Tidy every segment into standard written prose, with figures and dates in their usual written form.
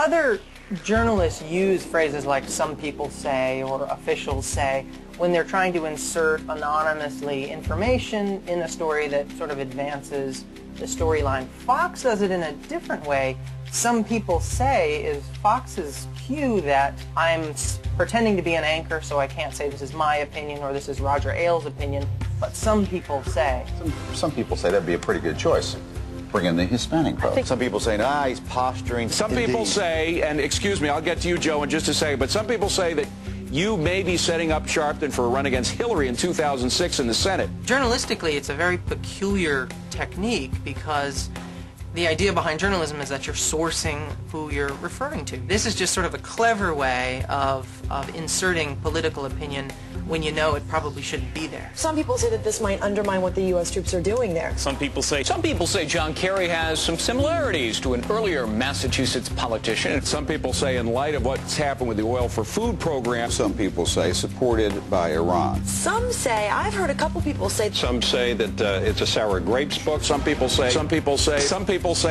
Other journalists use phrases like "some people say" or "officials say" when they're trying to insert anonymously information in a story that sort of advances the storyline. Fox does it in a different way. "Some people say" is Fox's cue that I'm pretending to be an anchor, so I can't say this is my opinion or this is Roger Ailes' opinion, but some people say. Some people say that'd be a pretty good choice. Bring in the Hispanic vote. Some people say, he's posturing. Some people say, and excuse me, I'll get to you, Joe, in just a second, but some people say that you may be setting up Sharpton for a run against Hillary in 2006 in the Senate. Journalistically, it's a very peculiar technique because the idea behind journalism is that you're sourcing who you're referring to. This is just sort of a clever way of inserting political opinion when you know it probably shouldn't be there. Some people say that this might undermine what the U.S. troops are doing there. Some people say John Kerry has some similarities to an earlier Massachusetts politician. Some people say in light of what's happened with the oil for food program. Some people say supported by Iran. Some say, I've heard a couple people say. Some say that it's a sour grapes book. Some people say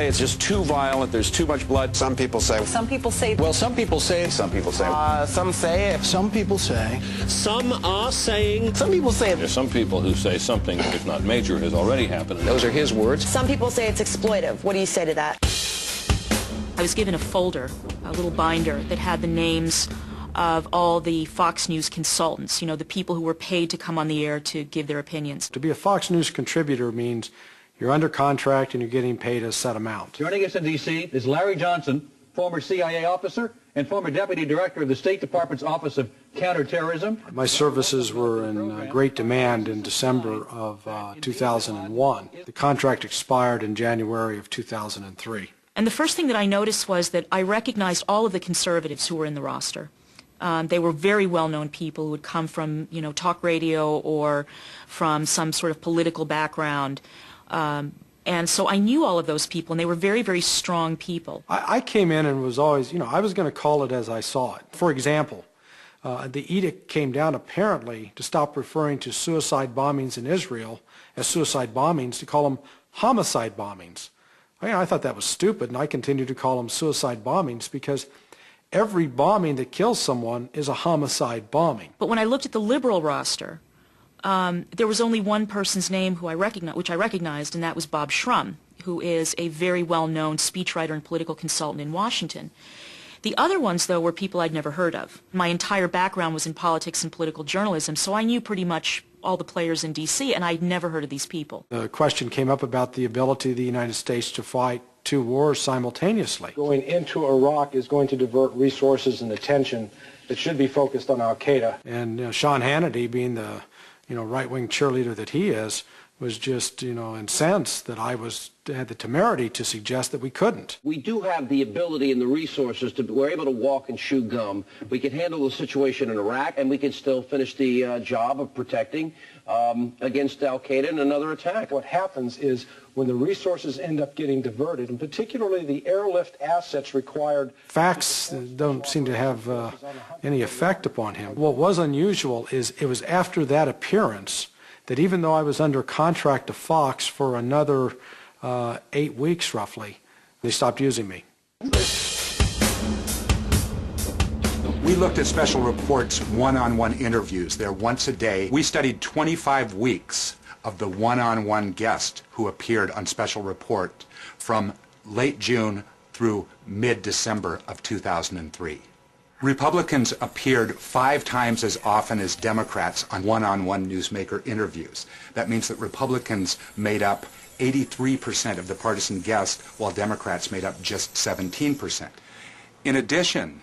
it's just too violent. There's too much blood. Some people say. Some people say. Well, some people say. Some people say. Some say. Some people say. Some are saying. Some people say. There's some people who say something, if not major, has already happened. Those are his words. Some people say it's exploitive. What do you say to that? I was given a folder, a little binder, that had the names of all the Fox News consultants, the people who were paid to come on the air to give their opinions. To be a Fox News contributor means you're under contract and you're getting paid a set amount. Joining us in D.C. is Larry Johnson, former CIA officer and former deputy director of the State Department's Office of Counterterrorism. My services were in great demand in December of 2001. The contract expired in January of 2003. And the first thing that I noticed was that I recognized all of the conservatives who were in the roster. They were very well-known people who had come from, talk radio or from some sort of political background. And so I knew all of those people, and they were very, very strong people. I came in and was always, I was going to call it as I saw it. For example, the edict came down apparently to stop referring to suicide bombings in Israel as suicide bombings, to call them homicide bombings. I thought that was stupid, and I continued to call them suicide bombings because every bombing that kills someone is a homicide bombing. But when I looked at the liberal roster, there was only one person's name which I recognized, and that was Bob Shrum, who is a very well-known speechwriter and political consultant in Washington. The other ones, though, were people I'd never heard of. My entire background was in politics and political journalism, so I knew pretty much all the players in D.C., and I'd never heard of these people. The question came up about the ability of the United States to fight two wars simultaneously. Going into Iraq is going to divert resources and attention that should be focused on al-Qaeda. And Sean Hannity, being the right-wing cheerleader that he is, was just, incensed that I had the temerity to suggest that we couldn't. We do have the ability and the resources we're able to walk and chew gum. We can handle the situation in Iraq, and we can still finish the job of protecting against al-Qaeda and another attack. What happens is when the resources end up getting diverted, and particularly the airlift assets required... Facts don't seem to have any effect upon him. What was unusual is it was after that appearance that even though I was under contract to Fox for another 8 weeks roughly, they stopped using me. We looked at Special Report's one-on-one interviews. They're once a day. We studied 25 weeks of the one-on-one guest who appeared on Special Report from late June through mid-December of 2003. Republicans appeared 5 times as often as Democrats on one-on-one newsmaker interviews. That means that Republicans made up 83% of the partisan guests, while Democrats made up just 17%. In addition,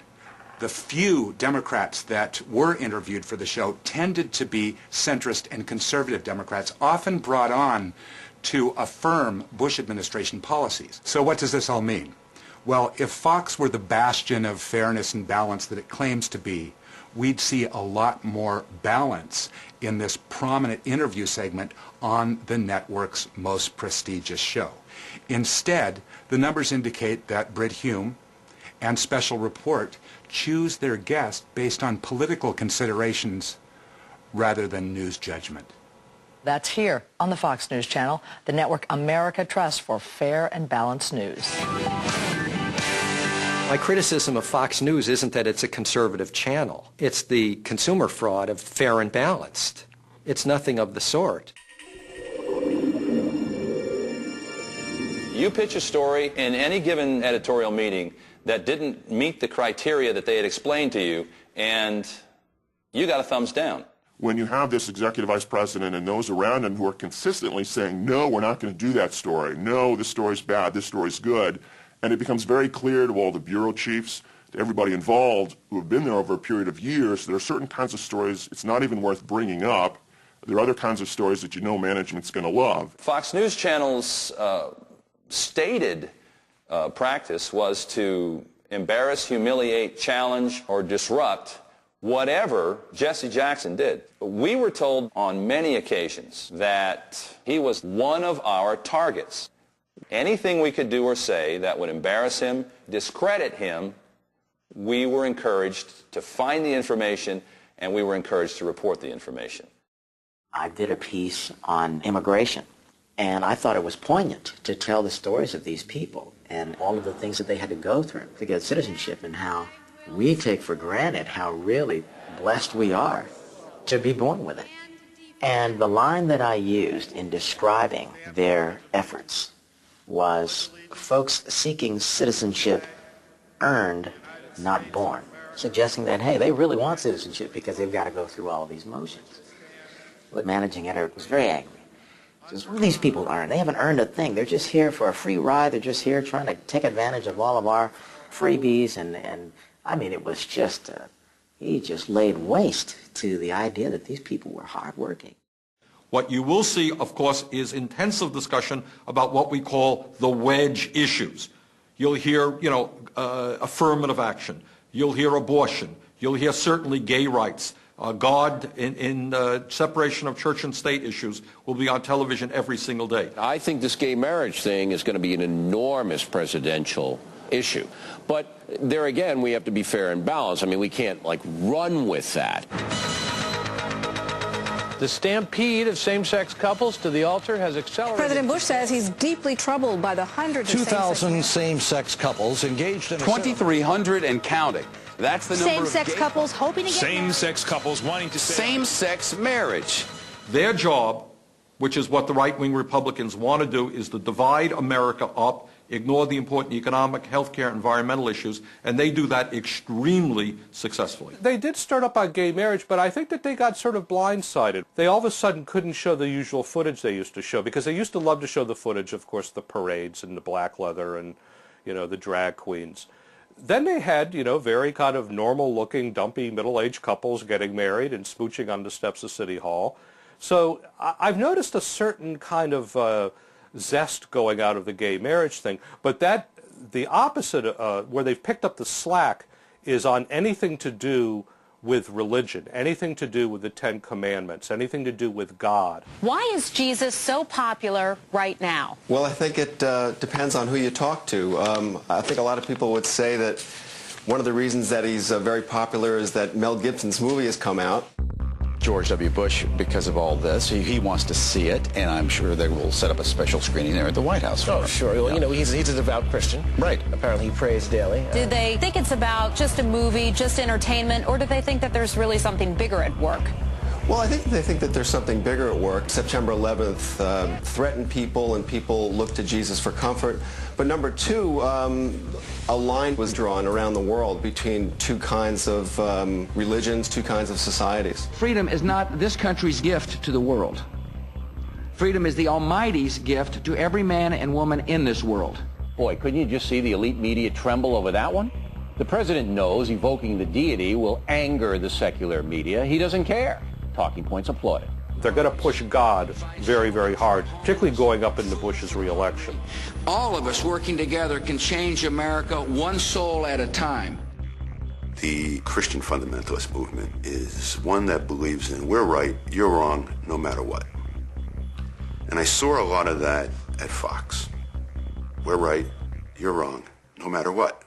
the few Democrats that were interviewed for the show tended to be centrist and conservative Democrats, often brought on to affirm Bush administration policies. So what does this all mean? Well, if Fox were the bastion of fairness and balance that it claims to be, we'd see a lot more balance in this prominent interview segment on the network's most prestigious show. Instead, the numbers indicate that Brit Hume and Special Report choose their guests based on political considerations rather than news judgment. That's here on the Fox News Channel, the network America trusts for fair and balanced news. My criticism of Fox News isn't that it's a conservative channel. It's the consumer fraud of fair and balanced. It's nothing of the sort. You pitch a story in any given editorial meeting that didn't meet the criteria that they had explained to you, and you got a thumbs down. When you have this executive vice president and those around him who are consistently saying, no, we're not going to do that story. No, this story's bad, this story's good. And it becomes very clear to all the bureau chiefs, to everybody involved who have been there over a period of years, there are certain kinds of stories it's not even worth bringing up. There are other kinds of stories that you know management's going to love. Fox News Channel's stated practice was to embarrass, humiliate, challenge, or disrupt whatever Jesse Jackson did. We were told on many occasions that he was one of our targets. Anything we could do or say that would embarrass him, discredit him, we were encouraged to find the information, and we were encouraged to report the information. I did a piece on immigration, and I thought it was poignant to tell the stories of these people and all of the things that they had to go through to get citizenship, and how we take for granted how really blessed we are to be born with it. And the line that I used in describing their efforts was, folks seeking citizenship earned, not born, suggesting that, hey, they really want citizenship because they've got to go through all of these motions. But managing editor was very angry. Says, what do these people earn? They haven't earned a thing. They're just here for a free ride. They're just here trying to take advantage of all of our freebies. And I mean, it was just, he just laid waste to the idea that these people were hardworking. What you will see, of course, is intensive discussion about what we call the wedge issues. You'll hear, affirmative action. You'll hear abortion. You'll hear certainly gay rights. God in separation of church and state issues will be on television every single day. I think this gay marriage thing is going to be an enormous presidential issue. But there again, we have to be fair and balanced. I mean, we can't, run with that. The stampede of same-sex couples to the altar has accelerated. President Bush says he's deeply troubled by the hundreds of 2,000 same-sex couples engaged in 2,300 and counting. That's the number of same-sex couples hoping to get same-sex couples wanting to same-sex marriage. Their job, which is what the right-wing Republicans want to do, is to divide America up, ignore the important economic, healthcare, environmental issues, and they do that extremely successfully. They did start up on gay marriage, but I think that they got sort of blindsided. They all of a sudden couldn't show the usual footage they used to show, because they used to love to show the footage, of course, the parades and the black leather and, the drag queens. Then they had, very kind of normal-looking, dumpy, middle-aged couples getting married and smooching on the steps of City Hall. So I've noticed a certain kind of zest going out of the gay marriage thing, but the opposite, where they've picked up the slack, is on anything to do with religion, anything to do with the Ten Commandments, anything to do with God. Why is Jesus so popular right now? Well, I think it depends on who you talk to. I think a lot of people would say that one of the reasons that he's very popular is that Mel Gibson's movie has come out. George W. Bush, because of all this, he wants to see it, and I'm sure they will set up a special screening there at the White House. Oh, sure. Well, he's a devout Christian. Right. Apparently he prays daily. Do they think it's about just a movie, just entertainment, or do they think that there's really something bigger at work? Well, I think they think that there's something bigger at work. September 11th threatened people, and people looked to Jesus for comfort. But number two, a line was drawn around the world between two kinds of religions, two kinds of societies. Freedom is not this country's gift to the world. Freedom is the Almighty's gift to every man and woman in this world. Boy, couldn't you just see the elite media tremble over that one? The president knows evoking the deity will anger the secular media. He doesn't care. Talking points applauded. They're going to push God very, very hard, particularly going up into Bush's reelection. All of us working together can change America one soul at a time. The Christian fundamentalist movement is one that believes in we're right, you're wrong, no matter what. And I saw a lot of that at Fox. We're right, you're wrong, no matter what.